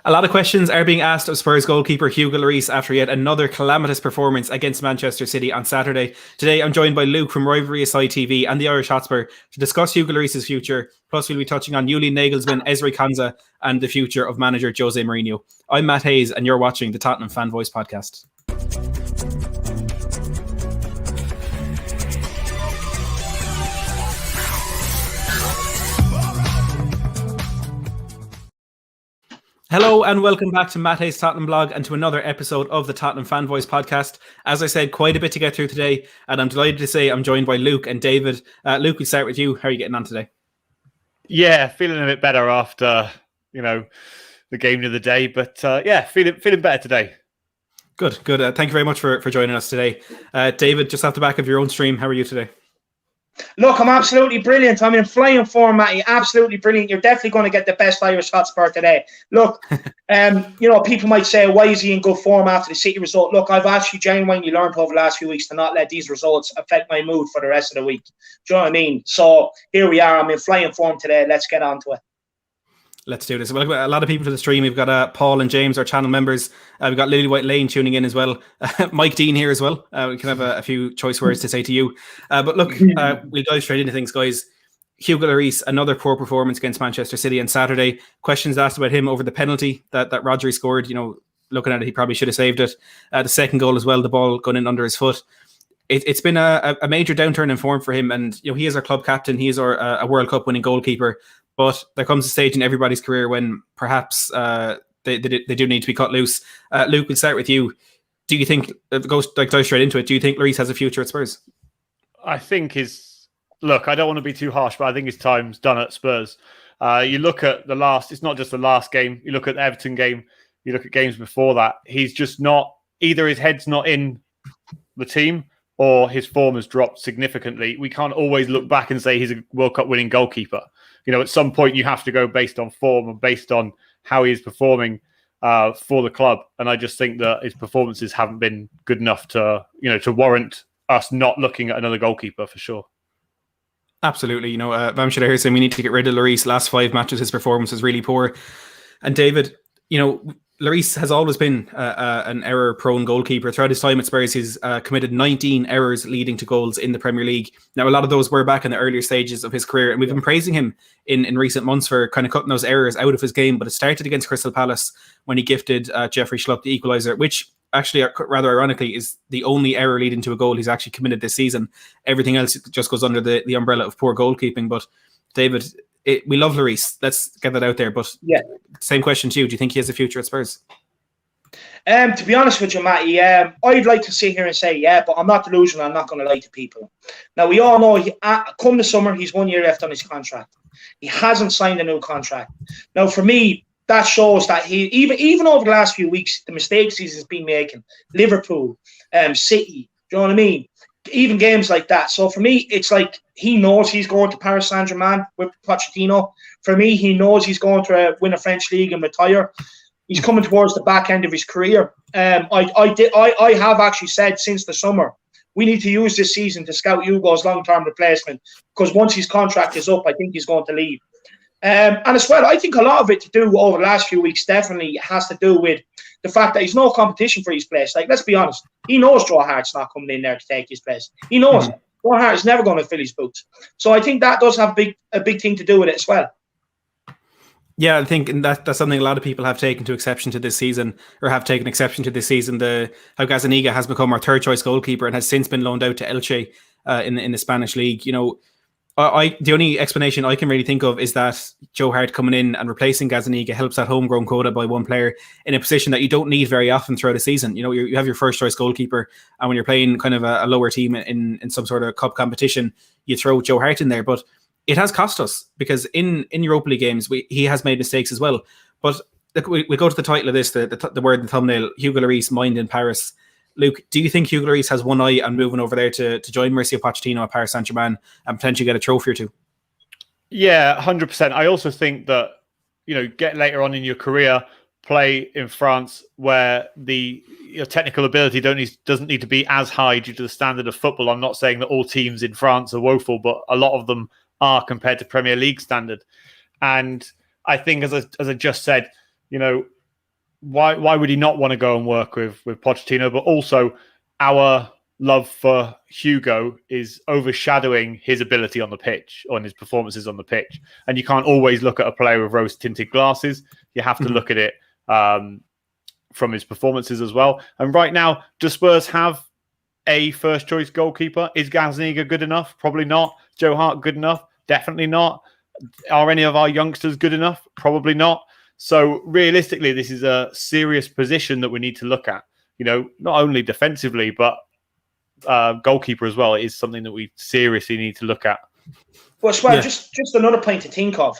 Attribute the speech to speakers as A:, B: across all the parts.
A: A lot of questions are being asked of Spurs goalkeeper Hugo Lloris after yet another calamitous performance against Manchester City on Saturday. Today, I'm joined by Luke from Rivalry Aside TV and the Irish Hotspur to discuss Hugo Lloris' future. Plus, we'll be touching on Julian Nagelsmann, Ezri Konsa, and the future of manager Jose Mourinho. I'm Matt Hayes, and you're watching the Tottenham Fan Voice podcast. Hello and welcome back to Matt Hayes' Tottenham blog and to another episode of the Tottenham Fan Voice podcast. As I said, quite a bit to get through today, and I'm delighted to say I'm joined by Luke and David. Luke, we'll start with you. How are you getting on today?
B: Yeah, feeling a bit better after, the game of the day, but feeling better today.
A: Good. Thank you very much for joining us today. David, just off the back of your own stream, how are you today?
C: Look, I'm absolutely brilliant. I'm in flying form, Matty. Absolutely brilliant. You're definitely going to get the best Irish Hotspur today. Look, people might say, why is he in good form after the City result? Look, I've actually genuinely learned over the last few weeks to not let these results affect my mood for the rest of the week. Do you know what I mean? So here we are. I'm in flying form today. Let's get on to it.
A: Let's do this. Well, a lot of people to the stream. We've got Paul and James, our channel members. We've got Lily White Lane tuning in as well. Mike Dean here as well. We can have a few choice words to say to you. But look, we'll dive straight into things, guys. Hugo Lloris, another poor performance against Manchester City on Saturday. Questions asked about him over the penalty that Rodri scored. Looking at it, he probably should have saved it. The second goal as well, the ball going in under his foot. It's been a major downturn in form for him. And he is our club captain. He is a World Cup winning goalkeeper. But there comes a stage in everybody's career when perhaps they do need to be cut loose. Luke, we'll start with you. Do you think, dive straight into it, do you think Lloris has a future at Spurs?
B: I think I don't want to be too harsh, but I think his time's done at Spurs. You look at it's not just the last game. You look at the Everton game, you look at games before that. He's just not, either his head's not in the team or his form has dropped significantly. We can't always look back and say he's a World Cup winning goalkeeper. At some point you have to go based on form and based on how he is performing for the club. And I just think that his performances haven't been good enough to warrant us not looking at another goalkeeper for sure.
A: Absolutely. Vam Shadair saying we need to get rid of Lloris. Last 5 matches, his performance was really poor. And David, Lloris has always been an error-prone goalkeeper. Throughout his time at Spurs, he's committed 19 errors leading to goals in the Premier League. Now, a lot of those were back in the earlier stages of his career, and we've been praising him in recent months for kind of cutting those errors out of his game, but it started against Crystal Palace when he gifted Jeffrey Schlupp the equaliser, which actually, rather ironically, is the only error leading to a goal he's actually committed this season. Everything else just goes under the umbrella of poor goalkeeping. But, David, we love Lloris. Let's get that out there. But same question to you. Do you think he has a future at Spurs?
C: To be honest with you, Matty, I'd like to sit here and say, but I'm not delusional. I'm not going to lie to people. Now, we all know, come the summer, he's 1 year left on his contract. He hasn't signed a new contract. Now, for me, that shows that he, even over the last few weeks, the mistakes he's been making, Liverpool, City, do you know what I mean? Even games like that. So for me, it's like he knows he's going to Paris Saint-Germain with Pochettino. For me, he knows he's going to win a French league and retire. He's coming towards the back end of his career. I have actually said since the summer, we need to use this season to scout Hugo's long-term replacement, because once his contract is up, I think he's going to leave. And as well, I think a lot of it to do over the last few weeks definitely has to do with the fact that he's no competition for his place. Like, let's be honest, he knows Joe Hart's not coming in there to take his place. He knows it. Joe Hart is never going to fill his boots. So I think that does have a big thing to do with it as well.
A: Yeah, I think that's something a lot of people have taken exception to this season. How Gazzaniga has become our third choice goalkeeper and has since been loaned out to Elche in the Spanish league. The only explanation I can really think of is that Joe Hart coming in and replacing Gazzaniga helps that homegrown quota by one player in a position that you don't need very often throughout a season. You have your first choice goalkeeper, and when you're playing kind of a lower team in some sort of cup competition, you throw Joe Hart in there. But it has cost us, because in Europa League games, he has made mistakes as well. But look, we go to the title of this, the word in the thumbnail, Hugo Lloris, mind in Paris. Luke, do you think Hugo Lloris has one eye on moving over there to join Mauricio Pochettino at Paris Saint-Germain and potentially get a trophy or two?
B: Yeah, 100%. I also think that, get later on in your career, play in France where your technical ability doesn't need to be as high due to the standard of football. I'm not saying that all teams in France are woeful, but a lot of them are compared to Premier League standard. And I think, as I just said, why would he not want to go and work with Pochettino? But also, our love for Hugo is overshadowing his ability on the pitch or his performances on the pitch. And you can't always look at a player with rose-tinted glasses. You have to look at it from his performances as well. And right now, do Spurs have a first-choice goalkeeper? Is Gazaniga good enough? Probably not. Joe Hart good enough? Definitely not. Are any of our youngsters good enough? Probably not. So realistically, this is a serious position that we need to look at. You know, not only defensively, but goalkeeper as well. It is something that we seriously need to look at.
C: Well, just another point to think of.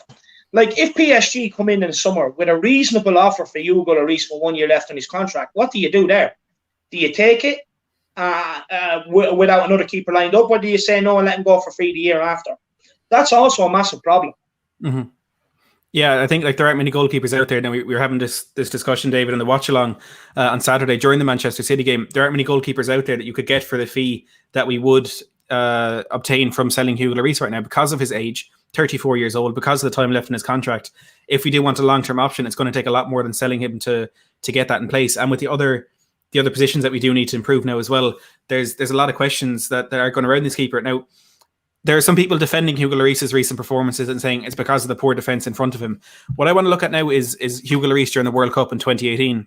C: Like, if PSG come in the summer with a reasonable offer for Hugo Lloris for 1 year left on his contract, what do you do there? Do you take it without another keeper lined up, or do you say no and let him go for free the year after? That's also a massive problem.
A: Mm-hmm. Yeah, I think like there aren't many goalkeepers out there. Now we were having this discussion, David, in the watch along on Saturday during the Manchester City game. There aren't many goalkeepers out there that you could get for the fee that we would obtain from selling Hugo Lloris right now because of his age, 34 years old, because of the time left in his contract. If we do want a long-term option, it's going to take a lot more than selling him to get that in place. And with the other positions that we do need to improve now as well, there's a lot of questions that are going around this keeper. Now, there are some people defending Hugo Lloris's recent performances and saying it's because of the poor defence in front of him. What I want to look at now is Hugo Lloris during the World Cup in 2018.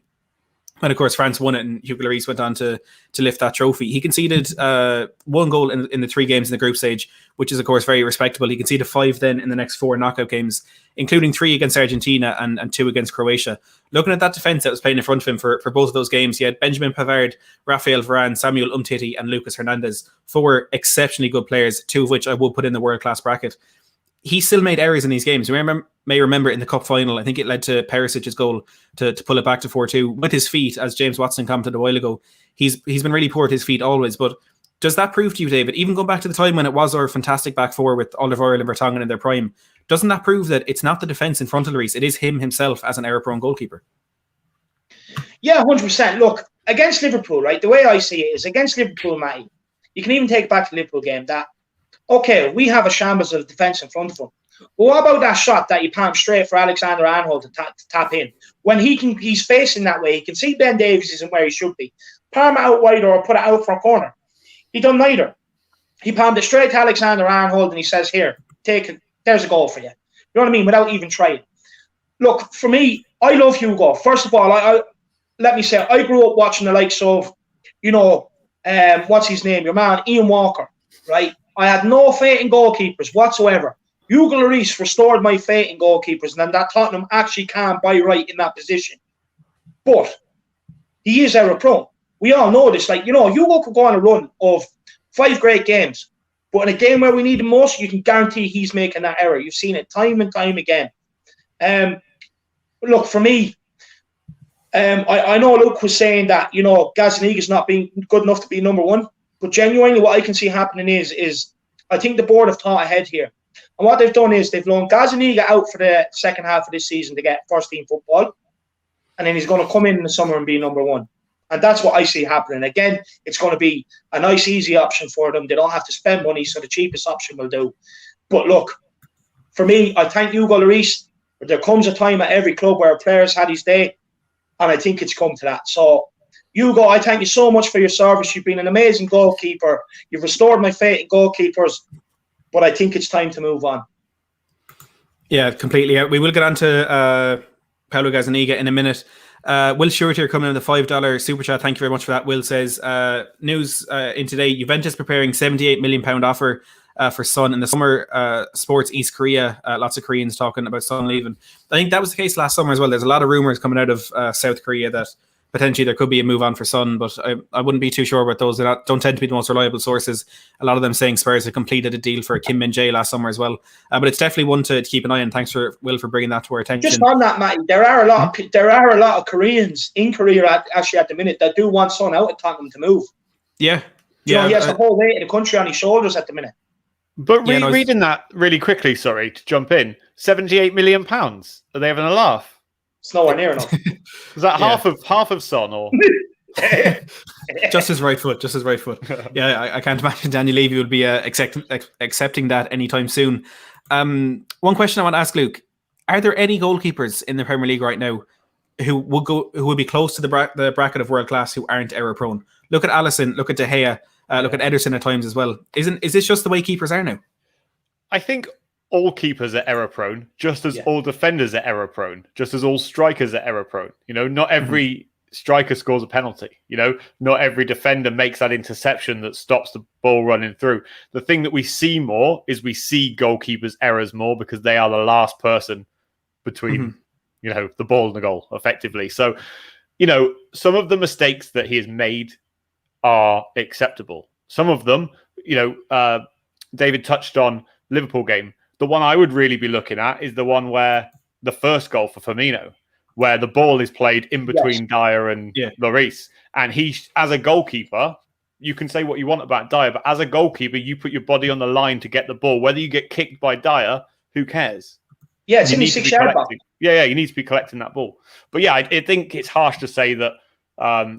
A: And of course, France won it, and Hugo Lloris went on to lift that trophy. He conceded 1 goal in the 3 games in the group stage, which is, of course, very respectable. He conceded 5 then in the next 4 knockout games, including 3 against Argentina and 2 against Croatia. Looking at that defence that was playing in front of him for both of those games, he had Benjamin Pavard, Rafael Varane, Samuel Umtiti, and Lucas Hernandez. 4 exceptionally good players, 2 of which I will put in the world-class bracket. He still made errors in these games. You may remember in the cup final, I think it led to Perisic's goal to pull it back to 4-2 with his feet, as James Watson commented a while ago. He's been really poor at his feet always. But does that prove to you, David, even going back to the time when it was our fantastic back four with Alderweireld and Vertonghen in their prime, doesn't that prove that it's not the defence in front of Lloris, it is him himself as an error-prone goalkeeper?
C: Yeah, 100%. Look, against Liverpool, right, the way I see it is against Liverpool, Matty, you can even take it back to the Liverpool game that, okay, we have a shambles of defence in front of him. Well, what about that shot that you palm straight for Alexander-Arnold to tap in? When he's facing that way, he can see Ben Davies isn't where he should be. Palm it out wide or put it out for a corner. He done neither. He palmed it straight to Alexander-Arnold and he says, here, take it. There's a goal for you. You know what I mean? Without even trying. Look, for me, I love Hugo. First of all, let me say, I grew up watching the likes of, what's his name? Your man, Ian Walker, right? I had no faith in goalkeepers whatsoever. Hugo Lloris restored my faith in goalkeepers, and that Tottenham actually can buy right in that position. But he is error prone. We all know this. Like, Hugo could go on a run of 5 great games, but in a game where we need him most, you can guarantee he's making that error. You've seen it time and time again. Look, for me, I know Luke was saying that, Gazaniga's not being good enough to be number 1. But genuinely, what I can see happening is I think the board have thought ahead here. And what they've done is they've loaned Gazaniga out for the second half of this season to get first-team football. And then he's going to come in the summer and be number 1. And that's what I see happening. Again, it's going to be a nice, easy option for them. They don't have to spend money, so the cheapest option will do. But look, for me, I thank Hugo Lloris. There comes a time at every club where a player's had his day, and I think it's come to that. So, Hugo, I thank you so much for your service. You've been an amazing goalkeeper. You've restored my faith in goalkeepers, but I think it's time to move on. Yeah, completely. We will get on to Paulo Gazaniga in a minute. Will Stewart here coming in the $5 super chat. Thank you very much for that. Will says, news in today, Juventus preparing £78 million offer for Son in the summer. Sports East Korea, lots of Koreans talking about Son leaving. I think that was the case last summer as well. There's a lot of rumours coming out of South Korea that potentially there could be a move on for Son, but I wouldn't be too sure about those. They don't tend to be the most reliable sources. A lot of them saying Spurs have completed a deal for Kim Min-jae last summer as well. But it's definitely one to keep an eye on. Thanks for Will for bringing that to our attention. Just on that, Matty, there are a lot of Koreans in Korea actually at the minute that do want Son out of Tottenham to move. Yeah, he has the whole weight of the country on his shoulders at the minute. But reading that really quickly, sorry to jump in, £78 million. Are they having a laugh? It's nowhere near enough. Is that half of Son or just his right foot? Yeah, I can't imagine Daniel Levy would be accepting that anytime soon. One question I want to ask Luke: are there any goalkeepers in the Premier League right now
A: who would be close to the bracket of world class who aren't error prone. Look at Alisson, look at De Gea, look at Ederson at times as well. Is this just the way keepers are now?
B: I think all keepers are error prone, just as all defenders are error prone, just as all strikers are error prone. Not every striker scores a penalty. Not every defender makes that interception that stops the ball running through. The thing that we see more is we see goalkeepers' errors more because they are the last person between, the ball and the goal, effectively. So, some of the mistakes that he has made are acceptable. Some of them, David touched on Liverpool game. The one I would really be looking at is the one where the first goal for Firmino, where the ball is played in between Dyer and Lloris. And he, as a goalkeeper, you can say what you want about Dyer, but as a goalkeeper, you put your body on the line to get the ball. Whether you get kicked by Dyer, who cares?
C: Yeah, it's in the 6 yard box.
B: Yeah, you need to be collecting that ball. But yeah, I think it's harsh to say that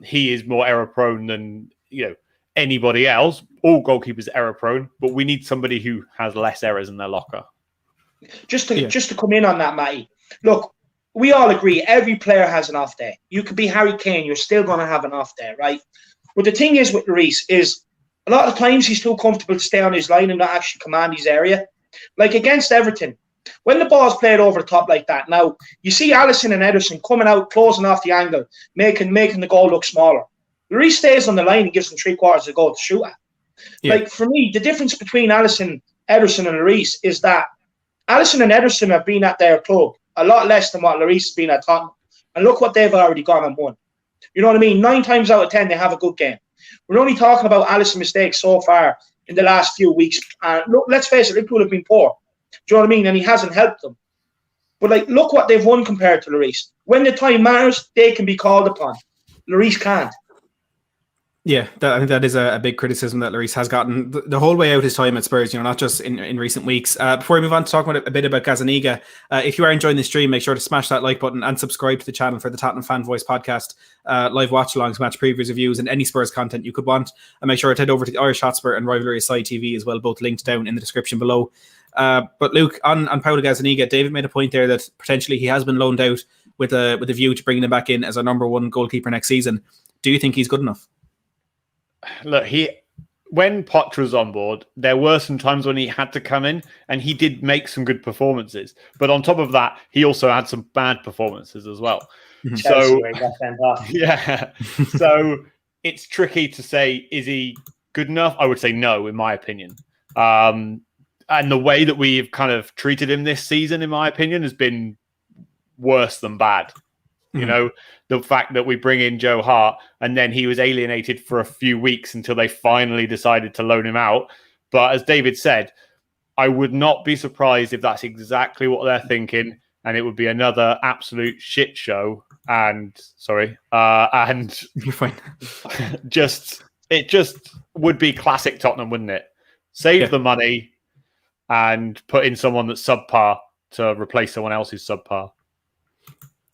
B: he is more error prone than anybody else. All goalkeepers are error prone, but we need somebody who has less errors in their locker.
C: Just to come in on that, Matty. Look, we all agree every player has an off day. You could be Harry Kane, you're still going to have an off day, right? But the thing is with Lloris is a lot of times he's too comfortable to stay on his line and not actually command his area. Like against Everton, when the ball's played over the top like that, now you see Alisson and Ederson coming out, closing off the angle, making the goal look smaller. Lloris stays on the line and gives them 3/4 of the goal to shoot at. Yeah. Like for me, the difference between Alisson, Ederson, and Lloris is that Alisson and Ederson have been at their club a lot less than what Lloris has been at Tottenham. And look what they've already gone and won. You know what I mean? 9 times out of 10, they have a good game. We're only talking about Alisson's mistakes so far in the last few weeks. And look, let's face it, Liverpool have been poor. Do you know what I mean? And he hasn't helped them. But look what they've won compared to Lloris. When the time matters, they can be called upon. Lloris can't.
A: Yeah, I think that is a big criticism that Lloris has gotten the whole way out his time at Spurs, not just in recent weeks. Before we move on to talk about a bit about Gazzaniga, if you are enjoying the stream, make sure to smash that like button and subscribe to the channel for the Tottenham Fan Voice podcast, live watch-alongs, match previews, reviews, and any Spurs content you could want. And make sure to head over to the Irish Hotspur and Rivalry Aside TV as well, both linked down in the description below. But Luke, on Paulo Gazzaniga, David made a point there that potentially he has been loaned out with a view to bringing him back in as our number one goalkeeper next season. Do you think he's good enough?
B: Look, when Potter was on board, there were some times when he had to come in and he did make some good performances. But on top of that, he also had some bad performances as well. So, yeah. So it's tricky to say, is he good enough? I would say no, in my opinion. And the way that we've kind of treated him this season, in my opinion, has been worse than bad. The fact that we bring in Joe Hart and then he was alienated for a few weeks until they finally decided to loan him out. But as David said, I would not be surprised if that's exactly what they're thinking, and it would be another absolute shit show. And
A: you're fine.
B: It just would be classic Tottenham, wouldn't it? Save the money and put in someone that's subpar to replace someone else who's subpar.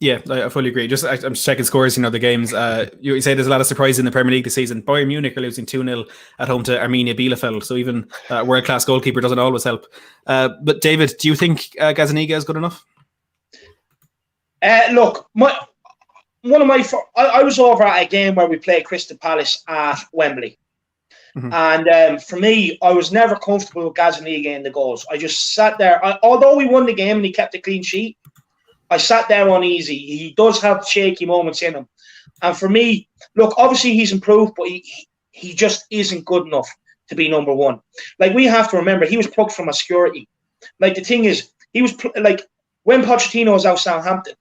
A: Yeah, I fully agree. I'm just checking scores, the games. You say there's a lot of surprises in the Premier League this season. Bayern Munich are losing 2-0 at home to Arminia Bielefeld, so even a world-class goalkeeper doesn't always help. But David, do you think Gazzaniga is good enough?
C: Look, I was over at a game where we played Crystal Palace at Wembley. And for me, I was never comfortable with Gazzaniga in the goals. I just sat there. Although we won the game and he kept a clean sheet, I sat there uneasy. He does have shaky moments in him. And for me, look, obviously he's improved, but he just isn't good enough to be number one. We have to remember, he was plucked from obscurity. The thing is, he was when Pochettino was out Southampton,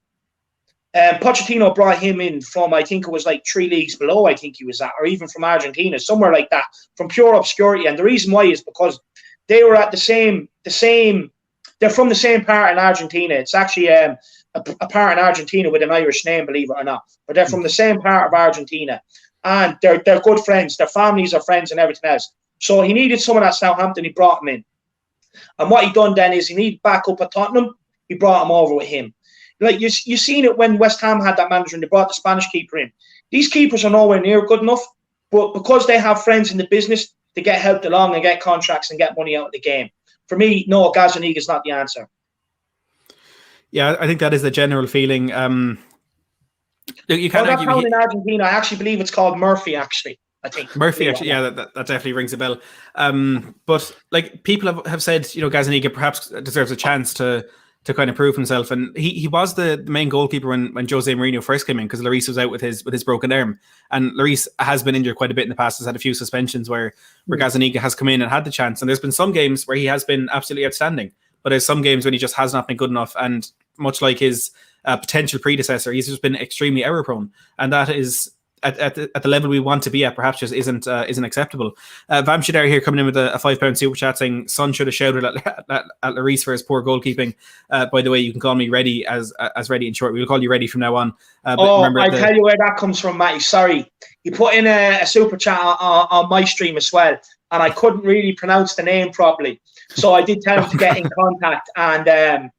C: Pochettino brought him in from, I think it was 3 leagues below, I think he was at, or even from Argentina, somewhere like that, from pure obscurity. And the reason why is because they were at they're from the same part in Argentina. It's actually a part in Argentina with an Irish name, believe it or not. But they're from the same part of Argentina. And they're good friends. Their families are friends and everything else. So he needed someone at Southampton. He brought him in. And what he done then is he needed backup at Tottenham. He brought him over with him. You seen it when West Ham had that manager and they brought the Spanish keeper in. These keepers are nowhere near good enough. But because they have friends in the business, they get helped along and get contracts and get money out of the game. For me, no, Gazzaniga is not the answer.
A: Yeah, I think that is the general feeling. Look, you can't
C: that
A: argue.
C: town in Argentina, I actually believe it's called Murphy, actually. I think.
A: Murphy, actually, yeah, that definitely rings a bell. But like people have said, Gazzaniga perhaps deserves a chance to kind of prove himself, and he was the main goalkeeper when Jose Mourinho first came in, because Lloris was out with his broken arm, and Lloris has been injured quite a bit in the past. Has had a few suspensions where Gazzaniga has come in and had the chance, and there's been some games where he has been absolutely outstanding, but there's some games when he just has not been good enough, and much like his potential predecessor, he's just been extremely error prone, and that is. At the level we want to be at, perhaps just isn't acceptable. Vam Shadar here coming in with a £5 super chat saying Son should have shouted at Lloris for his poor goalkeeping. By the way, you can call me Ready as Ready in short. We'll call you Ready from now on.
C: I tell you where that comes from, Matty. Sorry, you put in a super chat on my stream as well, and I couldn't really pronounce the name properly, so I did tell him to get in contact and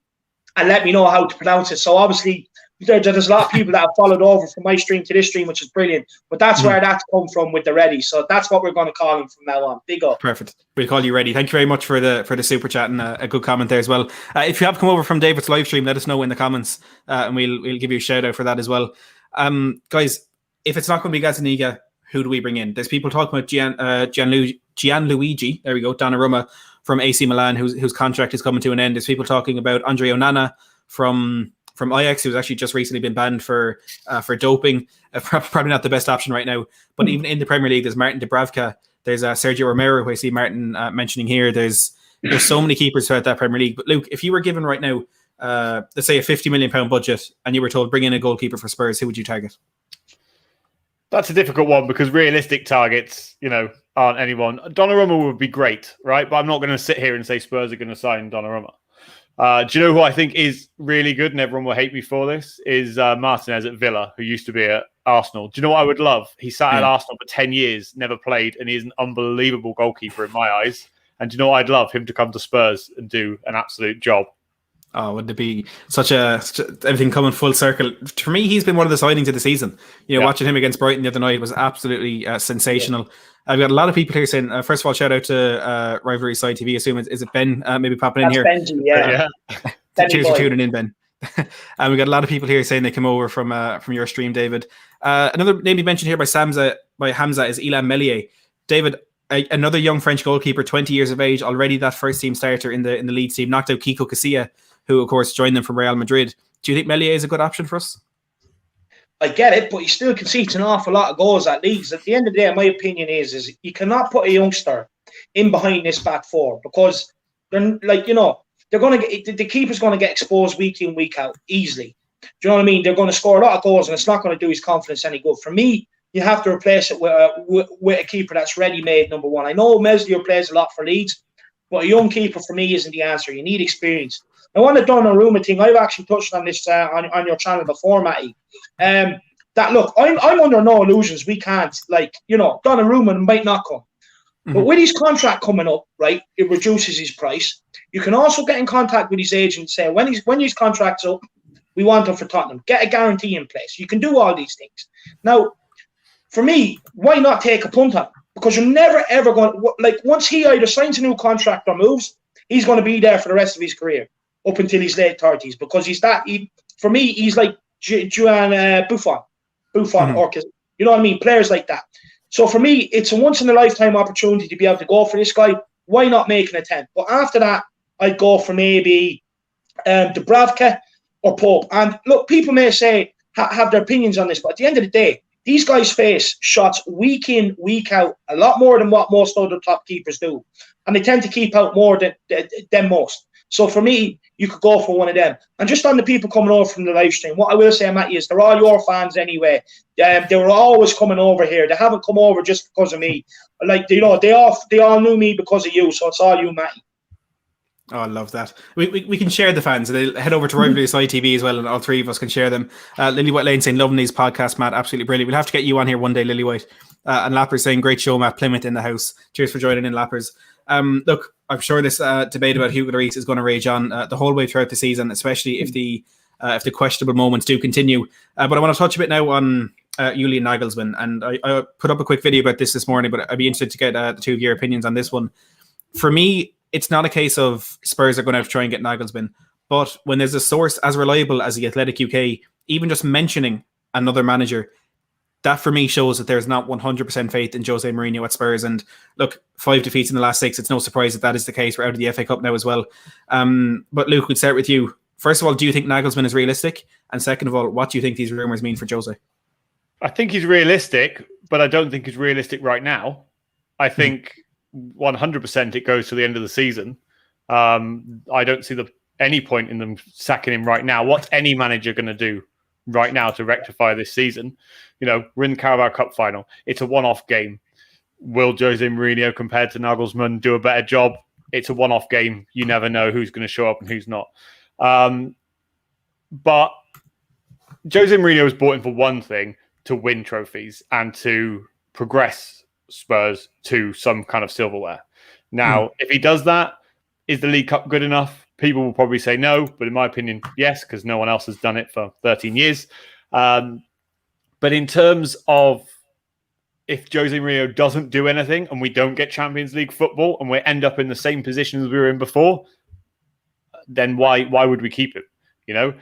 C: let me know how to pronounce it. So obviously. There's a lot of people that have followed over from my stream to this stream, which is brilliant. But that's where that's come from with the Ready. So that's what we're going to call him from now on. Big up.
A: Perfect. We'll call you Ready. Thank you very much for the super chat and a good comment there as well. If you have come over from David's live stream, let us know in the comments, and we'll give you a shout out for that as well. Guys, if it's not going to be Gazzaniga, who do we bring in? There's people talking about Gianluigi. There we go. Donnarumma from AC Milan, whose contract is coming to an end. There's people talking about Andre Onana from Ajax, who's actually just recently been banned for doping. Probably not the best option right now. But even in the Premier League, there's Martin Dubravka, there's Sergio Romero, who I see Martin mentioning here. There's so many keepers throughout that Premier League. But Luke, if you were given right now, let's say a £50 million budget, and you were told bring in a goalkeeper for Spurs, who would you target?
B: That's a difficult one because realistic targets, aren't anyone. Donnarumma would be great, right? But I'm not going to sit here and say Spurs are going to sign Donnarumma. Do you know who I think is really good, and everyone will hate me for this, is Martinez at Villa, who used to be at Arsenal. Do you know what I would love? He sat at Arsenal for 10 years, never played, and he's an unbelievable goalkeeper in my eyes. And do you know what I'd love? Him to come to Spurs and do an absolute job.
A: Oh, would it be such everything coming full circle? For me, he's been one of the signings of the season. Watching him against Brighton the other night was absolutely sensational. Yeah. I've got a lot of people here saying, first of all, shout out to Rivalry Aside TV. I assume is it Ben maybe popping in here?
C: Benji, yeah.
A: Cheers for tuning in, Ben. And we got a lot of people here saying they come over from your stream, David. Another name you mentioned here by Hamza is Ilham Meslier. David, another young French goalkeeper, 20 years of age, already that first team starter in the Leeds team, knocked out Kiko Casilla, who of course joined them from Real Madrid. Do you think Meslier is a good option for us?
C: I get it, but he still concedes an awful lot of goals at Leeds. At the end of the day, my opinion is you cannot put a youngster in behind this back four, because they're going to get the keeper's going to get exposed week in, week out easily. Do you know what I mean? They're going to score a lot of goals, and it's not going to do his confidence any good. For me, you have to replace it with a keeper that's ready-made, number one. I know Meslier plays a lot for Leeds, but a young keeper for me isn't the answer. You need experience. I want the Donnarumma thing. I've actually touched on this on your channel before, Matty. That look, I'm under no illusions. We can't, Donnarumma might not come. Mm-hmm. But with his contract coming up, right, it reduces his price. You can also get in contact with his agent and say, when his contract's up, we want him for Tottenham. Get a guarantee in place. You can do all these things. Now, for me, why not take a punt on him? Because you're never, ever going to, once he either signs a new contract or moves, he's going to be there for the rest of his career, up until his late 30s, because for me, he's like Buffon,
A: mm-hmm.
C: or you know what I mean? Players like that. So for me, it's a once-in-a-lifetime opportunity to be able to go for this guy. Why not make an attempt? But after that, I'd go for maybe Dubravka or Pope. And look, people may say, have their opinions on this, but at the end of the day, these guys face shots week in, week out, a lot more than what most other top keepers do. And they tend to keep out more than most. So for me, you could go for one of them. And just on the people coming over from the live stream, what I will say, Matty, is they're all your fans anyway. They were always coming over here. They haven't come over just because of me. They all knew me because of you. So it's all you, Matty.
A: Oh, I love that. We can share the fans. They'll head over to Rivalry Aside TV as well, and all three of us can share them. Lily White Lane saying, loving these podcasts, Matt. Absolutely brilliant. We'll have to get you on here one day, Lily White. And Lappers saying, great show, Matt. Plymouth in the house. Cheers for joining in, Lappers. Look, I'm sure this debate about Hugo Lloris is going to rage on the whole way throughout the season, especially if the questionable moments do continue. But I want to touch a bit now on Julian Nagelsmann. And I put up a quick video about this morning, but I'd be interested to get the two of your opinions on this one. For me, it's not a case of Spurs are going to have to try and get Nagelsmann, but when there's a source as reliable as the Athletic UK, even just mentioning another manager. That for me shows that there's not 100% faith in Jose Mourinho at Spurs. And look, 5 defeats in the last 6. It's no surprise that is the case. We're out of the FA Cup now as well. But Luke, we'd start with you. First of all, do you think Nagelsmann is realistic? And second of all, what do you think these rumours mean for Jose?
B: I think he's realistic, but I don't think he's realistic right now. I think 100% it goes to the end of the season. I don't see any point in them sacking him right now. What's any manager going to do right now to rectify this season? We're in the Carabao Cup final. It's a one-off game. Will Jose Mourinho, compared to Nagelsmann, do a better job? It's a one-off game. You never know who's going to show up and who's not. But Jose Mourinho was brought in for one thing, to win trophies and to progress Spurs to some kind of silverware. Now, if he does that, is the League Cup good enough? People will probably say no, but in my opinion, yes, because no one else has done it for 13 years. But in terms of if Jose Mourinho doesn't do anything and we don't get Champions League football and we end up in the same position as we were in before, then why would we keep him?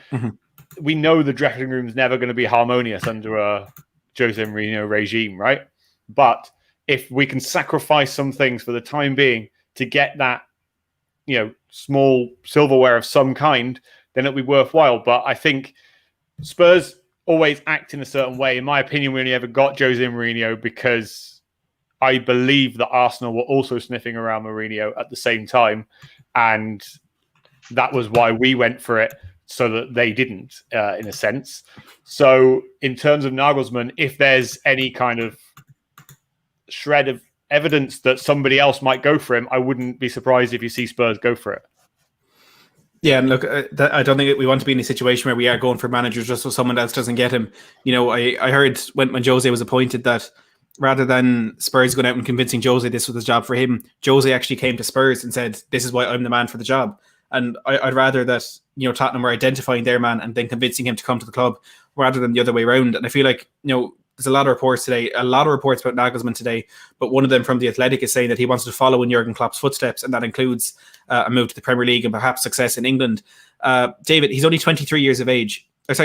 B: We know the dressing room's never going to be harmonious under a Jose Mourinho regime, right? But if we can sacrifice some things for the time being to get that, small silverware of some kind, then it'll be worthwhile. But I think Spurs always act in a certain way. In my opinion, we only ever got Jose Mourinho because I believe that Arsenal were also sniffing around Mourinho at the same time. And that was why we went for it, so that they didn't, in a sense. So in terms of Nagelsmann, if there's any kind of shred of evidence that somebody else might go for him, I wouldn't be surprised if you see Spurs go for it.
A: Yeah, and look, I don't think we want to be in a situation where we are going for managers just so someone else doesn't get him. I heard when Jose was appointed that rather than Spurs going out and convincing Jose this was the job for him, Jose actually came to Spurs and said, this is why I'm the man for the job. And I'd rather that, Tottenham were identifying their man and then convincing him to come to the club rather than the other way around. And I feel like, there's a lot of reports about Nagelsmann today, but one of them from The Athletic is saying that he wants to follow in Jurgen Klopp's footsteps, and that includes a move to the Premier League and perhaps success in England. David, he's only 33 years of age. A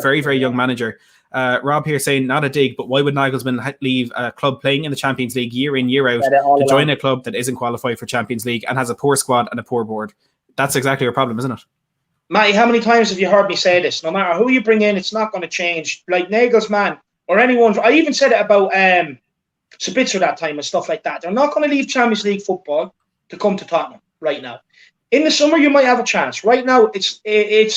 A: very, very young manager. Rob here saying, not a dig, but why would Nagelsmann leave a club playing in the Champions League year in, year out to join a club that isn't qualified for Champions League and has a poor squad and a poor board? That's exactly your problem, isn't it?
C: Matty, how many times have you heard me say this? No matter who you bring in, it's not going to change. Like Nagelsmann or anyone. I even said it about Sabitzer that time and stuff like that. They're not going to leave Champions League football to come to Tottenham right now. In the summer, you might have a chance. Right now, it's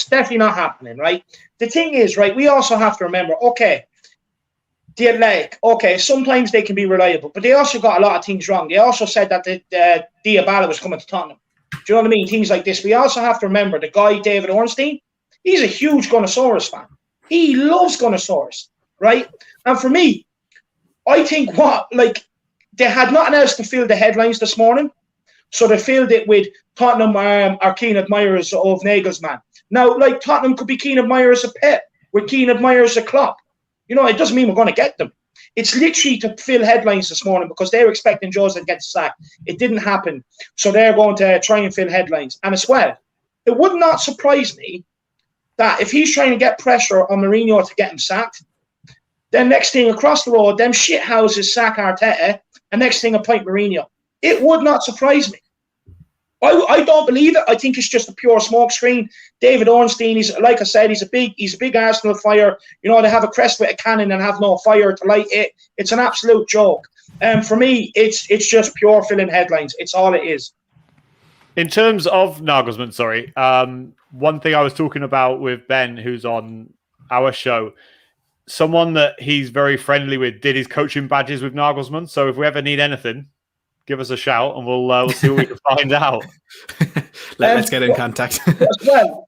C: definitely not happening, right? The thing is, right, we also have to remember, The Athletic, sometimes they can be reliable, but they also got a lot of things wrong. They also said that Diabala was coming to Tottenham. Do you know what I mean? Things like this. We also have to remember the guy, David Ornstein, he's a huge Gunnosaurus fan. He loves Gunnosaurus, right? And for me, I think they had nothing else to fill the headlines this morning, so they filled it with Tottenham are keen admirers of Nagelsmann. Now, Tottenham could be keen admirers of Pep. We're keen admirers of Klopp. It doesn't mean we're going to get them. It's literally to fill headlines this morning because they were expecting Jose to get sacked. It didn't happen. So they're going to try and fill headlines. And as well, it would not surprise me that if he's trying to get pressure on Mourinho to get him sacked, then next thing across the road, them shithouses sack Arteta, and next thing appoint Mourinho. It would not surprise me. I don't believe it. I think it's just a pure smokescreen. David Ornstein, he's like I said, he's a big Arsenal fire. They have a crest with a cannon and have no fire to light it. It's an absolute joke. For me, it's just pure filling headlines. It's all it is.
B: In terms of Nagelsmann, one thing I was talking about with Ben, who's on our show, someone that he's very friendly with did his coaching badges with Nagelsmann. So if we ever need anything, give us a shout and we'll see what we can find out.
A: Let's get in contact.
C: Well,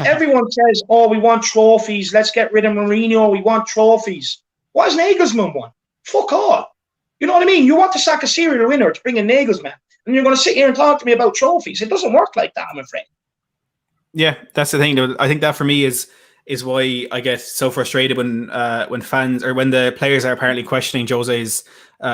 C: everyone says, we want trophies. Let's get rid of Mourinho. We want trophies. What has Nagelsmann won? Fuck all. You know what I mean? You want to sack a serial winner to bring in Nagelsmann, and you're going to sit here and talk to me about trophies. It doesn't work like that, I'm afraid.
A: Yeah, that's the thing. I think that for me is why I get so frustrated when fans or when the players are apparently questioning Jose's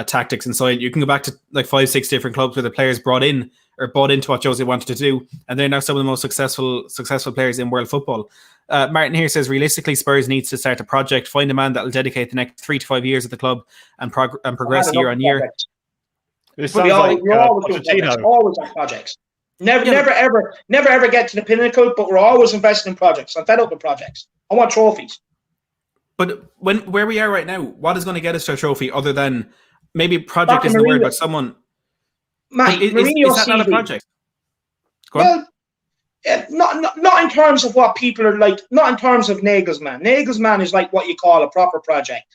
A: tactics inside. You can go back to 5-6 different clubs where the players brought in or bought into what Jose wanted to do, and they're now some of the most successful players in world football. Martin here says, realistically, Spurs needs to start a project, find a man that will dedicate the next 3 to 5 years at the club and progress year on year.
B: It sounds like
C: always on projects. Never ever get to the pinnacle, but we're always investing in projects. I'm fed up with projects. I want trophies.
A: But where we are right now, what is going to get us to a trophy other than maybe project isn't the word, but someone?
C: Mate,
A: is that not a project?
C: Well, not in terms of what people are like. Not in terms of Nagelsmann. Nagelsmann is like what you call a proper project.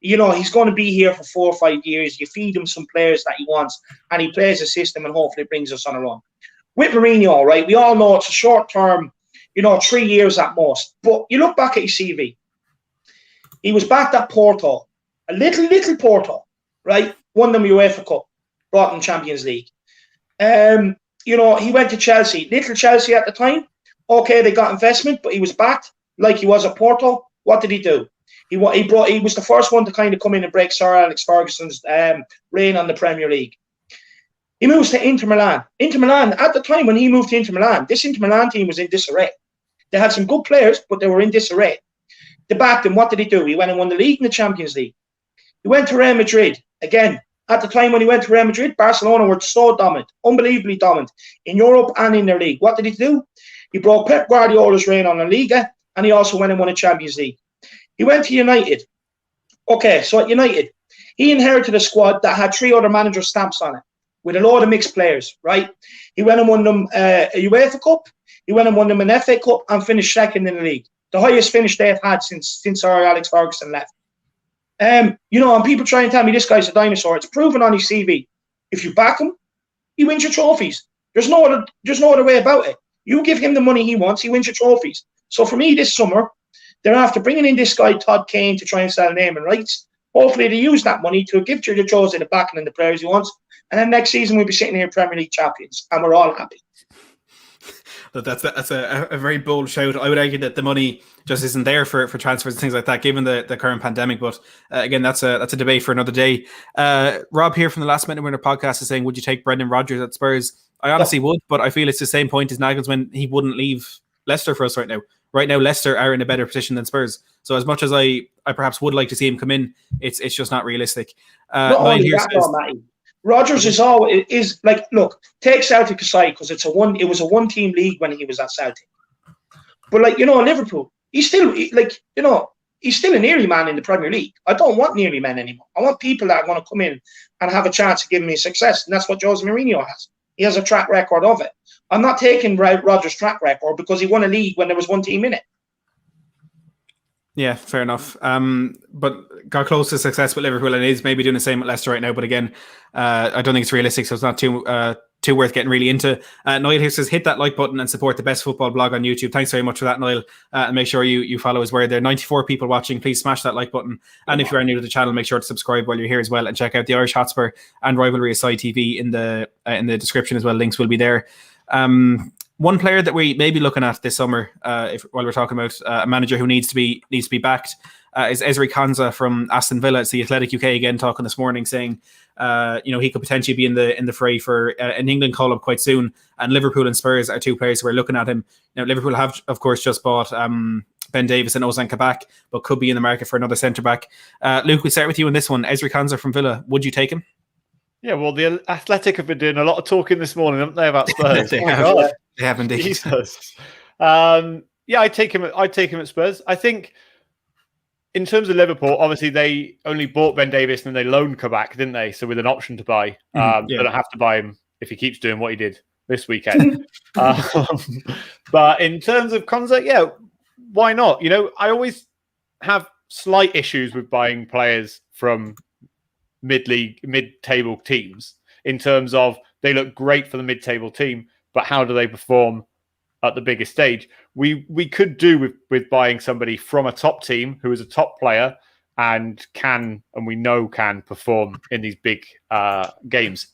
C: You know, he's going to be here for 4 or 5 years. You feed him some players that he wants, and he plays a system, and hopefully it brings us on a run. With Mourinho, right, we all know it's a short term, 3 years at most. But you look back at his CV. He was back at Porto, a little Porto, right? Won them UEFA Cup, brought them Champions League. He went to Chelsea, little Chelsea at the time. Okay, they got investment, but he was backed like he was at Porto. What did he do? He was the first one to kind of come in and break Sir Alex Ferguson's reign on the Premier League. He moves to Inter Milan. Inter Milan, at the time when he moved to Inter Milan, this Inter Milan team was in disarray. They had some good players, but they were in disarray. They backed him. What did he do? He went and won the league and the Champions League. He went to Real Madrid. Again, at the time when he went to Real Madrid, Barcelona were so dominant, unbelievably dominant in Europe and in their league. What did he do? He broke Pep Guardiola's reign on La Liga, and he also went and won a Champions League. He went to United. Okay, so at United, he inherited a squad that had 3 other manager stamps on it, with a load of mixed players, right? He went and won them a UEFA Cup, he went and won them an FA Cup, and finished second in the league. The highest finish they've had since Sir Alex Ferguson left. And people try and tell me this guy's a dinosaur. It's proven on his CV. If you back him, he wins your trophies. There's no other way about it. You give him the money he wants, he wins your trophies. So for me, this summer, they're after bringing in this guy, Todd Kane, to try and sell name and rights. Hopefully they use that money to give to Jose the backing and the players he wants. And then next season we'll be sitting here Premier League champions, and we're all happy.
A: That's a very bold shout. I would argue that the money just isn't there for transfers and things like that, given the current pandemic. But again, that's a debate for another day. Rob here from the Last Minute Winner podcast is saying, would you take Brendan Rodgers at Spurs? I honestly would, but I feel it's the same point as Nagelsmann. He wouldn't leave Leicester for us right now. Right now, Leicester are in a better position than Spurs. So as much as I perhaps would like to see him come in, it's just not realistic.
C: Not only that, Matty. Rodgers is like, look, take Celtic aside because it was a one-team league when he was at Celtic. But Liverpool, he's still an Erie man in the Premier League. I don't want Erie men anymore. I want people that want to come in and have a chance of giving me success, and that's what Jose Mourinho has. He has a track record of it. I'm not taking Rodgers' track record because he won a league when there was one team in it.
A: Yeah, fair enough. But got close to success with Liverpool and is maybe doing the same with Leicester right now. But again, I don't think it's realistic, so it's not too worth getting really into. Niall here says, hit that like button and support the best football blog on YouTube. Thanks very much for that, Niall. And make sure you follow his word. There are 94 people watching. Please smash that like button. And if you are new to the channel, make sure to subscribe while you're here as well. And check out the Irish Hotspur and Rivalry Aside TV in the description as well. Links will be there. One player that we may be looking at this summer, while we're talking about a manager who needs to be backed, is Ezri Konsa from Aston Villa. It's the Athletic UK again talking this morning, saying he could potentially be in the fray for an England call up quite soon. And Liverpool and Spurs are 2 players who are looking at him. Now Liverpool have of course just bought Ben Davies and Ozan Kabak, but could be in the market for another centre back. Luke, we start with you on this one. Ezri Konsa from Villa. Would you take him?
B: Yeah, well, the Athletic have been doing a lot of talking this morning, haven't they, about Spurs?
A: They have indeed.
B: Jesus. I'd take him at Spurs. I think in terms of Liverpool, obviously they only bought Ben Davies and then they loaned Kabak, didn't they? So with an option to buy. They don't have to buy him if he keeps doing what he did this weekend. But in terms of Konsa, why not? I always have slight issues with buying players from mid-table teams in terms of they look great for the mid-table team, but how do they perform at the biggest stage? We could do with buying somebody from a top team who is a top player and can perform in these big games.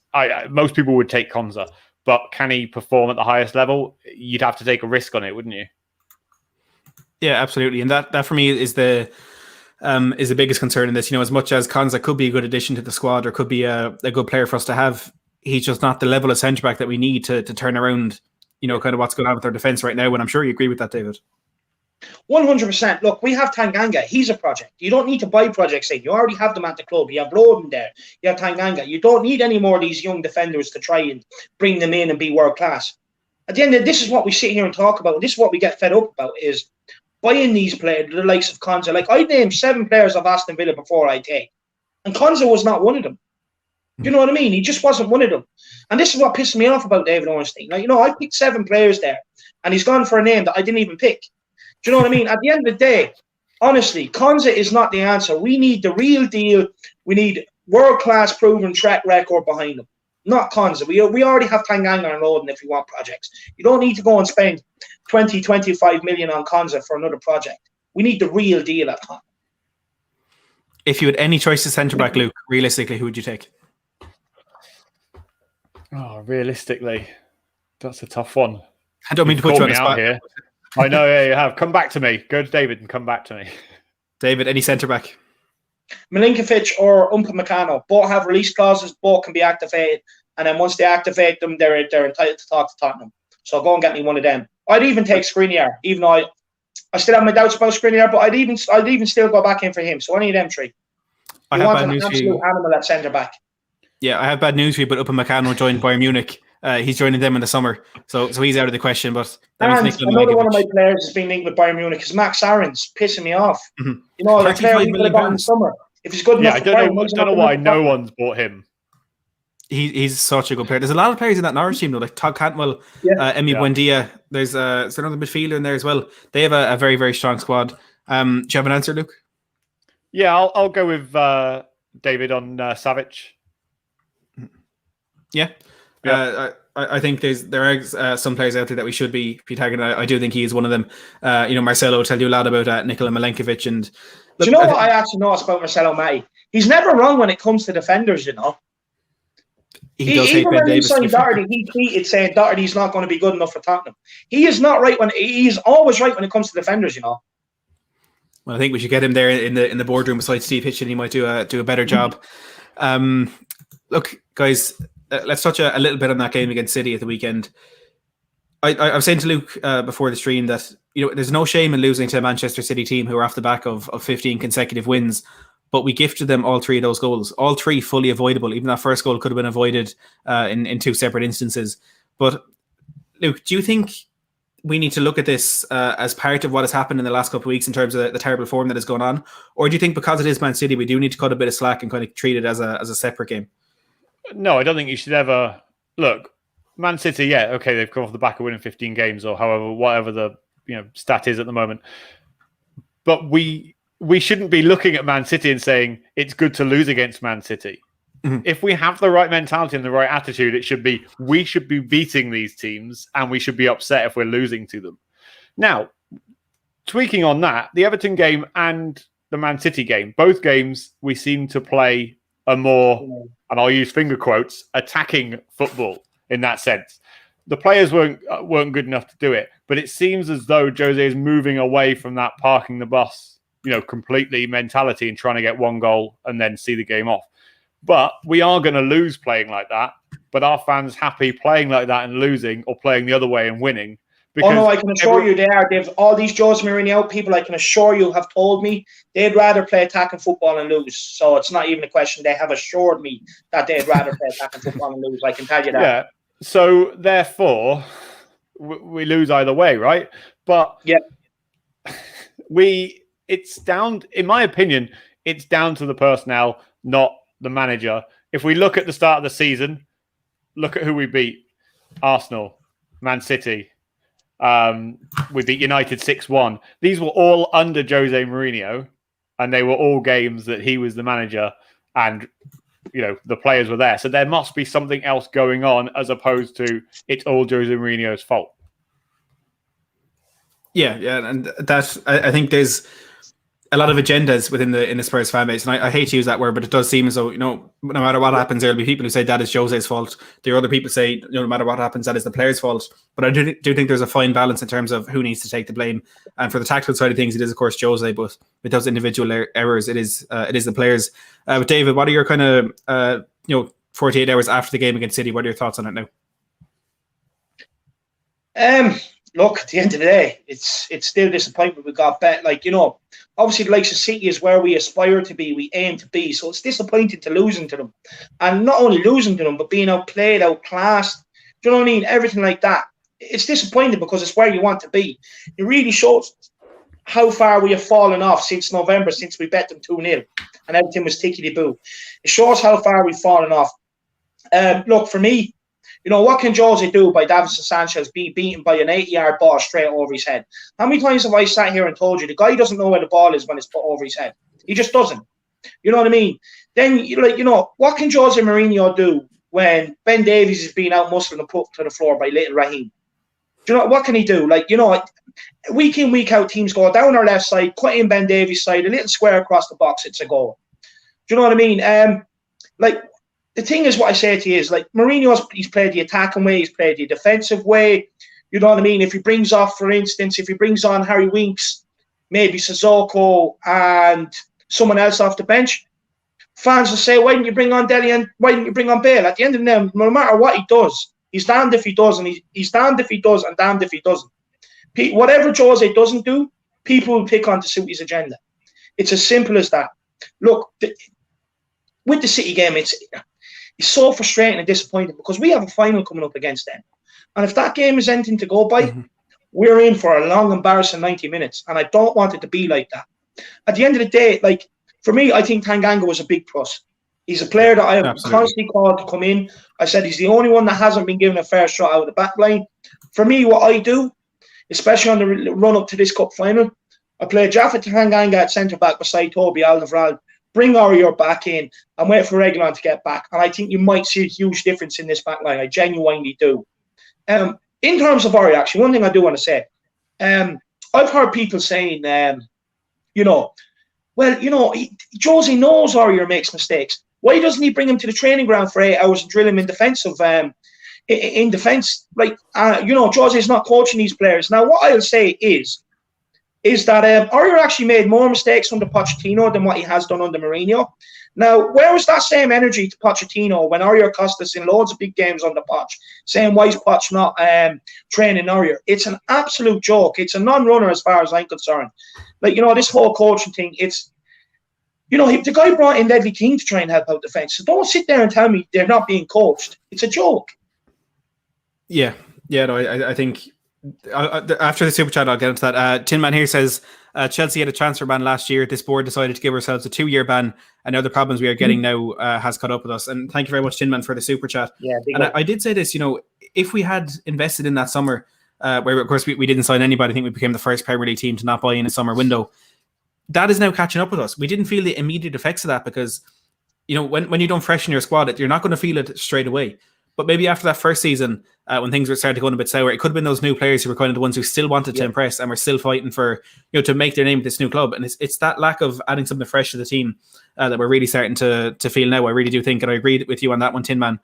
B: Most people would take Konsa, but can he perform at the highest level? You'd have to take a risk on it, wouldn't you?
A: Yeah, absolutely. And that for me is the biggest concern in this. As much as Konsa could be a good addition to the squad or could be a good player for us to have, he's just not the level of centre back that we need to turn around, kind of what's going on with our defence right now. And I'm sure you agree with that, David.
C: 100%. Look, we have Tanganga. He's a project. You don't need to buy projects in. You already have them at the club. You have Roden there. You have Tanganga. You don't need any more of these young defenders to try and bring them in and be world class. At the end of this is what we sit here and talk about. And this is what we get fed up about is buying these players, the likes of Konza. Like, I named 7 players of Aston Villa before I take. And Konza was not one of them. You know what I mean? He just wasn't one of them. And this is what pissed me off about David Ornstein. Like, I picked 7 players there, and he's gone for a name that I didn't even pick. Do you know what I mean? At the end of the day, honestly, Konza is not the answer. We need the real deal. We need world-class proven track record behind him. Not Konza. We already have Tanganga and Roden if we want projects. You don't need to go and spend 20, 25 million on Konza for another project. We need the real deal at Tottenham.
A: If you had any choice to centre-back, Luke, realistically, who would you take?
B: Oh, realistically, that's a tough one.
A: I don't mean to put you on the spot
B: here. I know, yeah, you have. Come back to me. Go to David and come back to me.
A: David, any centre-back?
C: Milinkovic or Upamecano. Both have release clauses. Both can be activated. And then once they activate them, they're entitled to talk to Tottenham. So go and get me one of them. I'd even take Skriniar, even though I still have my doubts about Skriniar, but I'd even still go back in for him. So any of them 3.
A: I
C: want an absolute animal at centre-back.
A: Yeah, I have bad news for you, but Upamecano joined Bayern Munich. He's joining them in the summer, so he's out of the question. But
C: another one of my players has been linked with Bayern Munich is Max Aarons, pissing me off.
A: Mm-hmm.
C: The player we could have got in the summer. If he's good enough,
B: I don't know why no one's bought him.
A: He's such a good player. There's a lot of players in that Norwich team though, like Todd Cantwell, Emi Buendia. There's another midfielder in there as well. They have a very, very strong squad. Do you have an answer, Luke?
B: Yeah, I'll go with David on Savic.
A: Yeah. I think there are some players out there that we should be tagging. I do think he is one of them. Marcelo will tell you a lot about Nikola Milenkovic. And
C: do you know what I actually noticed about Marcelo Matty? He's never wrong when it comes to defenders,
A: He does hate Ben Davis.
C: Even when he signed Doherty, he tweeted saying Doherty's not going to be good enough for Tottenham. He is not right he's always right when it comes to defenders, Well,
A: I think we should get him there in the boardroom beside Steve Hitchen. He might do a better job. Look, guys, let's touch a little bit on that game against City at the weekend. I was saying to Luke before the stream that there's no shame in losing to a Manchester City team who are off the back of 15 consecutive wins, but we gifted them all 3 of those goals, all 3 fully avoidable. Even that first goal could have been avoided in 2 separate instances. But Luke, do you think we need to look at this as part of what has happened in the last couple of weeks in terms of the terrible form that has gone on, or do you think because it is Man City, we do need to cut a bit of slack and kind of treat it as a separate game?
B: No, I don't think you should ever look. Man City, yeah, okay, they've come off the back of winning 15 games or whatever the stat is at the moment. But we shouldn't be looking at Man City and saying it's good to lose against Man City. Mm-hmm. If we have the right mentality and the right attitude, we should be beating these teams and we should be upset if we're losing to them. Now, tweaking on that, the Everton game and the Man City game, both games we seem to play a more, and I'll use finger quotes, attacking football in that sense. The players weren't good enough to do it, but it seems as though Jose is moving away from that parking the bus, completely mentality and trying to get 1 goal and then see the game off. But we are going to lose playing like that. But are fans happy playing like that and losing, or playing the other way and winning?
C: No, I can assure you they are. They've all these Jose Mourinho people, I can assure you, have told me they'd rather play attacking football and lose. So it's not even a question. They have assured me that they'd rather play attacking football and lose. I can tell you that.
B: Yeah. So therefore, we lose either way, right? But
C: yeah,
B: it's down. In my opinion, it's down to the personnel, not the manager. If we look at the start of the season, look at who we beat: Arsenal, Man City. We beat United 6-1. These were all under Jose Mourinho, and they were all games that he was the manager, and the players were there. So there must be something else going on, as opposed to it's all Jose Mourinho's fault. Yeah,
A: and that I think there's a lot of agendas within the Spurs fan base, and I hate to use that word, but it does seem as though no matter what happens, there'll be people who say that is Jose's fault. There are other people say no matter what happens, that is the player's fault. But I do think there's a fine balance in terms of who needs to take the blame. And for the tactical side of things, it is of course Jose, but with those individual errors, it is the players. But David, what are your kind of 48 hours after the game against City. What are your thoughts on it now?
C: Look, at the end of the day, it's still disappointment. We got bet, obviously the likes of City is where we aspire to be, we aim to be. So it's disappointing to losing to them, and not only losing to them, but being outplayed, outclassed. Do you know what I mean? Everything like that. It's disappointing because it's where you want to be. It really shows how far we have fallen off since November, since we bet them 2-0, and everything was tickety-boo. It shows how far we've fallen off. Look, for me, what can Jose do by Davinson Sanchez be beaten by an 80-yard ball straight over his head? How many times have I sat here and told you the guy doesn't know where the ball is when it's put over his head? He just doesn't. You know what I mean? Then, what can Jose Mourinho do when Ben Davies is being out-muscled and put to the floor by little Raheem? Do you know what can he do? Week in, week out, teams go down our left side, cut in Ben Davies' side, a little square across the box, it's a goal. Do you know what I mean? The thing is, what I say to you is, he's played the attacking way, he's played the defensive way. You know what I mean? If he brings off, for instance, on Harry Winks, maybe Sissoko and someone else off the bench, fans will say, why didn't you bring on Dele and why didn't you bring on Bale? At the end of the day, no matter what he does, he's damned if he does, and he's damned if he does, and damned if he doesn't. Whatever Jose doesn't do, people will pick on to suit his agenda. It's as simple as that. Look, with the City game, it's so frustrating and disappointing because we have a final coming up against them. And if that game is anything to go by, we're in for a long, embarrassing 90 minutes. And I don't want it to be like that. At the end of the day, for me, I think Tanganga was a big plus. He's a player that I have constantly called to come in. I said he's the only one that hasn't been given a fair shot out of the back line. For me, what I do, especially on the run-up to this cup final, I play Jaffa Tanganga at centre-back beside Toby Alderweireld. Bring Aurier back in and wait for Reguilon to get back. And I think you might see a huge difference in this back line. I genuinely do. In terms of Aurier, actually, one thing I do want to say. I've heard people saying, Jose knows Aurier makes mistakes. Why doesn't he bring him to the training ground for 8 hours and drill him in defence? Jose is not coaching these players. Now, what I'll say is that Aurier actually made more mistakes under Pochettino than what he has done under Mourinho. Now, where was that same energy to Pochettino when Aurier cost us in loads of big games under Poch, saying, why is Poch not training Aurier? It's an absolute joke. It's a non-runner as far as I'm concerned. This whole coaching thing, it's, the guy brought in Ledley King to try and help out defence. So don't sit there and tell me they're not being coached. It's a joke.
A: Yeah, no, I think after the super chat, I'll get into that. Tin Man here says Chelsea had a transfer ban last year. This board decided to give ourselves a 2-year ban, and now the problems we are getting now has caught up with us. And thank you very much, Tin Man, for the super chat.
C: Yeah,
A: I did say this. If we had invested in that summer, where of course we didn't sign anybody, I think we became the first Premier League team to not buy in a summer window. That is now catching up with us. We didn't feel the immediate effects of that because, when you don't freshen your squad, you're not going to feel it straight away. But maybe after that first season, when things were starting to go a bit sour, it could have been those new players who were kind of the ones who still wanted to impress and were still fighting for, to make their name with this new club. And it's that lack of adding something fresh to the team that we're really starting to feel now. I really do think, and I agree with you on that one, Tin Man.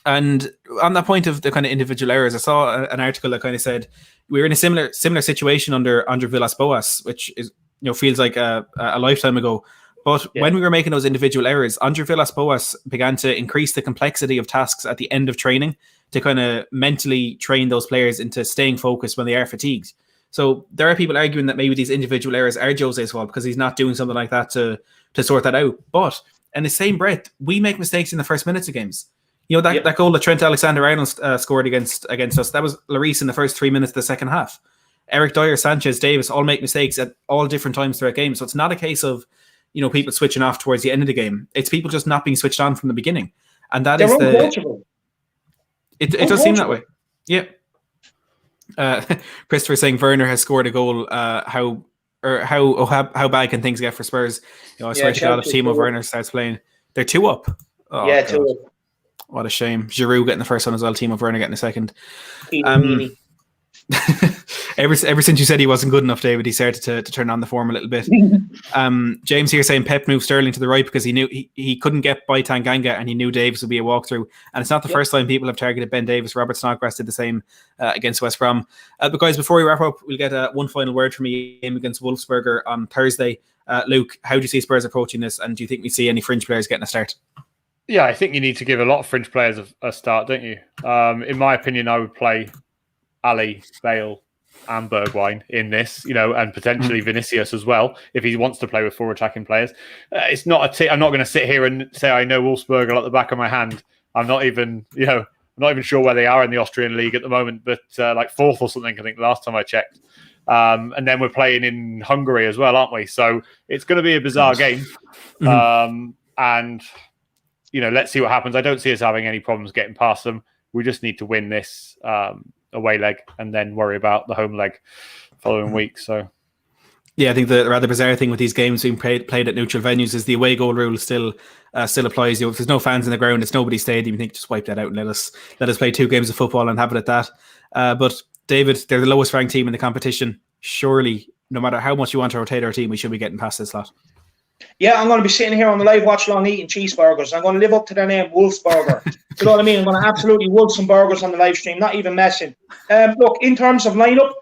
A: And on that point of the kind of individual errors, I saw an article that kind of said we were in a similar situation under Andre Villas-Boas, which is feels like a lifetime ago. But when we were making those individual errors, Andre Villas-Boas began to increase the complexity of tasks at the end of training to kind of mentally train those players into staying focused when they are fatigued. So there are people arguing that maybe these individual errors are Jose's fault because he's not doing something like that to sort that out. But in the same breath, we make mistakes in the first minutes of games. That goal that Trent Alexander-Arnold scored against us, that was Lloris in the first 3 minutes of the second half. Eric Dyer, Sanchez, Davis all make mistakes at all different times throughout games. So it's not a case of people switching off towards the end of the game. It's people just not being switched on from the beginning. And that is it does seem that way. Yeah. Christopher saying Werner has scored a goal. How bad can things get for Spurs? I swear to God, if Timo Werner starts playing, they're 2 up. Oh,
C: yeah,
A: God.
C: 2 up.
A: What a shame. Giroud getting the first one as well. Timo Werner getting the second. Ever since you said he wasn't good enough, David, he started to turn on the form a little bit. James here saying Pep moved Sterling to the right because he knew he couldn't get by Tanganga and he knew Davis would be a walkthrough. And it's not the first time people have targeted Ben Davis. Robert Snodgrass did the same against West Brom. But guys, before we wrap up, we'll get one final word from you game against Wolfsberger on Thursday. Luke, how do you see Spurs approaching this? And do you think we see any fringe players getting a start?
B: Yeah, I think you need to give a lot of fringe players a start, don't you? In my opinion, I would play Ali, Bale, and Bergwijn in this, and potentially Vinicius as well if he wants to play with 4 attacking players. It's not I'm not going to sit here and say I know Wolfsburg at the back of my hand. I'm not even, I'm not even sure where they are in the Austrian league at the moment, but like 4th or something, I think, last time I checked. And then we're playing in Hungary as well, aren't we? So it's going to be a bizarre game. And, let's see what happens. I don't see us having any problems getting past them. We just need to win this away leg and then worry about the home leg following week. So,
A: yeah, I think the rather bizarre thing with these games being played at neutral venues is the away goal rule still applies. If there's no fans in the ground, it's nobody's stadium. You think just wipe that out and let us play 2 games of football and have it at that. But David, they're the lowest ranked team in the competition. Surely, no matter how much you want to rotate our team, we should be getting past this lot.
C: Yeah, I'm going to be sitting here on the live watch along eating cheeseburgers. I'm going to live up to their name, Wolfsburger. You know what I mean? I'm going to absolutely wolf some burgers on the live stream, not even messing. Look, in terms of lineup,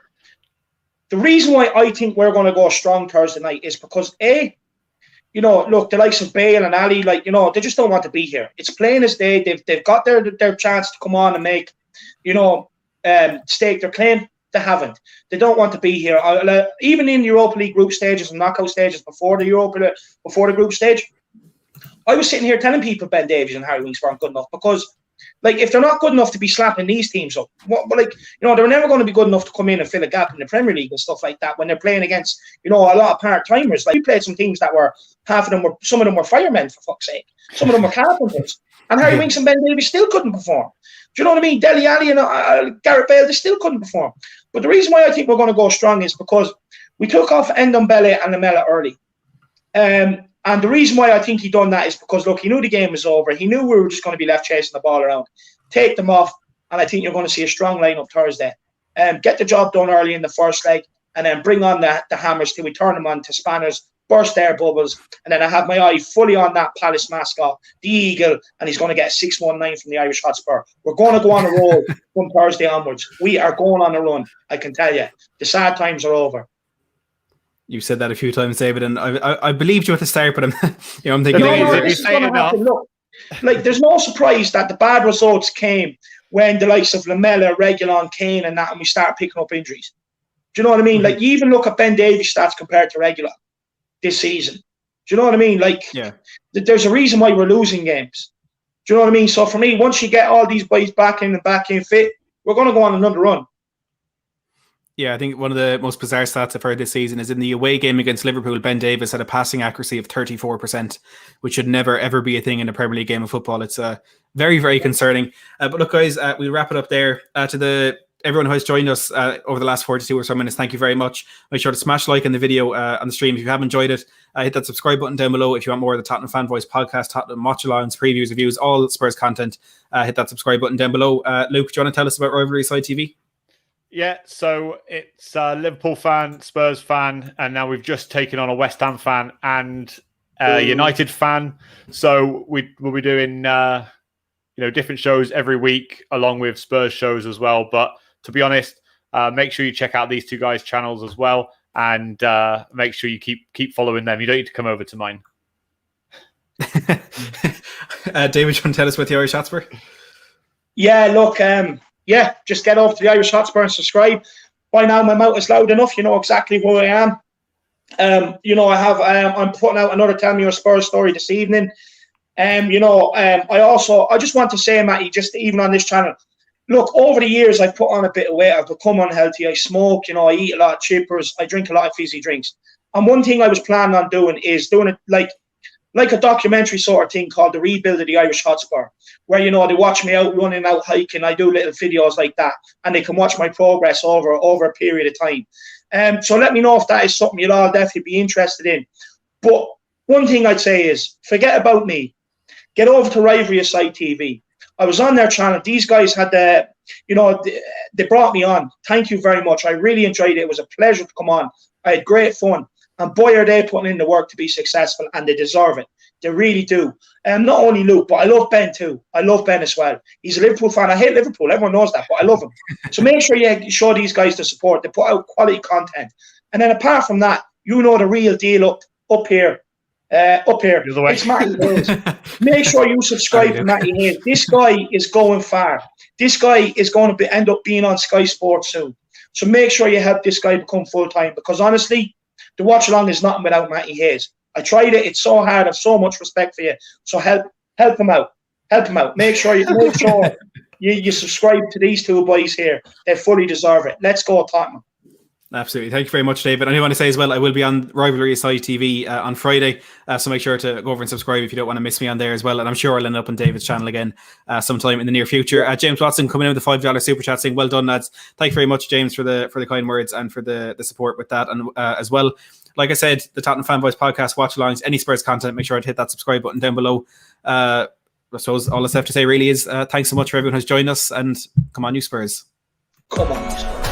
C: the reason why I think we're going to go strong Thursday night is because look, the likes of Bale and Ali, they just don't want to be here. It's plain as day. They've got their chance to come on and make, stake their claim. They haven't. They don't want to be here. Even in Europa League group stages and knockout stages before the group stage, I was sitting here telling people Ben Davies and Harry Winks weren't good enough because, if they're not good enough to be slapping these teams up, they're never going to be good enough to come in and fill a gap in the Premier League and stuff like that when they're playing against, a lot of part-timers. We played some teams that were, some of them were firemen, for fuck's sake. Some of them were carpenters. And Harry Winks and Ben Davies still couldn't perform. Do you know what I mean? Dele Alli and Gareth Bale, they still couldn't perform. But the reason why I think we're going to go strong is because we took off Ndombele and Lamela early. And the reason why I think he done that is because, look, he knew the game was over. He knew we were just going to be left chasing the ball around. Take them off, and I think you're going to see a strong lineup Thursday. Get the job done early in the first leg, and then bring on the hammers till we turn them on to spanners, burst their bubbles, and then I have my eye fully on that Palace mascot, the Eagle, and he's going to get a 6-1-9 from the Irish Hotspur. We're going to go on a roll from Thursday onwards. We are going on a run, I can tell you. The sad times are over.
A: You've said that a few times, David, and I believed you at the start, but I'm thinking...
C: Look, there's no surprise that the bad results came when the likes of Lamela, Reguilon, Kane and that, and we start picking up injuries. Do you know what I mean? You even look at Ben Davies' stats compared to Reguilon this season. Do you know what I mean? There's a reason why we're losing games. Do you know what I mean? So for me, once you get all these boys back in fit, we're going to go on another run.
A: Yeah, I think one of the most bizarre stats I've heard this season is in the away game against Liverpool, Ben Davies had a passing accuracy of 34%, which should never, ever be a thing in a Premier League game of football. It's very, very concerning. But look, guys, we'll wrap it up there. To everyone who has joined us over the last 42 or so minutes, thank you very much. Make sure to smash like on the video on the stream if you haven't enjoyed it. Hit that subscribe button down below if you want more of the Tottenham Fan Voice podcast, Tottenham watch-alongs, previews, reviews, all Spurs content. Hit that subscribe button down below. Luke, do you want to tell us about Rivalry Aside TV?
B: Yeah, so it's a Liverpool fan, Spurs fan, and now we've just taken on a West Ham fan and a United fan. So we'll be doing different shows every week along with Spurs shows as well. But to be honest, make sure you check out these two guys' channels as well, and make sure you keep following them. You don't need to come over to mine.
A: David, do you want to tell us about the Irish Hotspur?
C: Yeah, look, just get over to the Irish Hotspur and subscribe. By now, my mouth is loud enough. You know exactly who I am. I'm putting out another Tell Me Your Spurs story this evening. I just want to say, Matty, just even on this channel, look, over the years, I've put on a bit of weight. I've become unhealthy. I smoke, I eat a lot of chippers. I drink a lot of fizzy drinks. And one thing I was planning on doing is doing it like a documentary sort of thing called The Rebuild of the Irish Hotspur, where, they watch me out running, out hiking. I do little videos like that, and they can watch my progress over a period of time. So let me know if that is something you'll all definitely be interested in. But one thing I'd say is, forget about me. Get over to Rivalry Aside TV. I was on their channel. These guys had they brought me on. Thank you very much. I really enjoyed it. It was a pleasure to come on. I had great fun. And boy, are they putting in the work to be successful, and they deserve it. They really do. Not only Luke, but I love Ben too. I love Ben as well. He's a Liverpool fan. I hate Liverpool. Everyone knows that, but I love him. So make sure you show these guys the support. They put out quality content. And then apart from that, the real deal up here Up here,
B: The other way.
C: it's Matty Hayes. Make sure you subscribe to Matty Hayes. This guy is going far. This guy is going to end up being on Sky Sports soon. So make sure you help this guy become full-time, because honestly, the watch along is nothing without Matty Hayes. I tried it. It's so hard. I have so much respect for you. So help him out. Help him out. Make sure you subscribe to these two boys here. They fully deserve it. Let's go, Tottenham.
A: Absolutely. Thank you very much, David. And I want to say as well, I will be on Rivalry Aside TV on Friday. So make sure to go over and subscribe if you don't want to miss me on there as well. And I'm sure I'll end up on David's channel again sometime in the near future. James Watson coming in with the $5 super chat saying, well done, lads. Thank you very much, James, for the kind words and for the support with that. And as well, like I said, the Tottenham Fanboys podcast, watch alongs, any Spurs content, make sure to hit that subscribe button down below. I suppose all that's left to say really is thanks so much for everyone who's joined us, and come on, you Spurs.
C: Come on, you Spurs.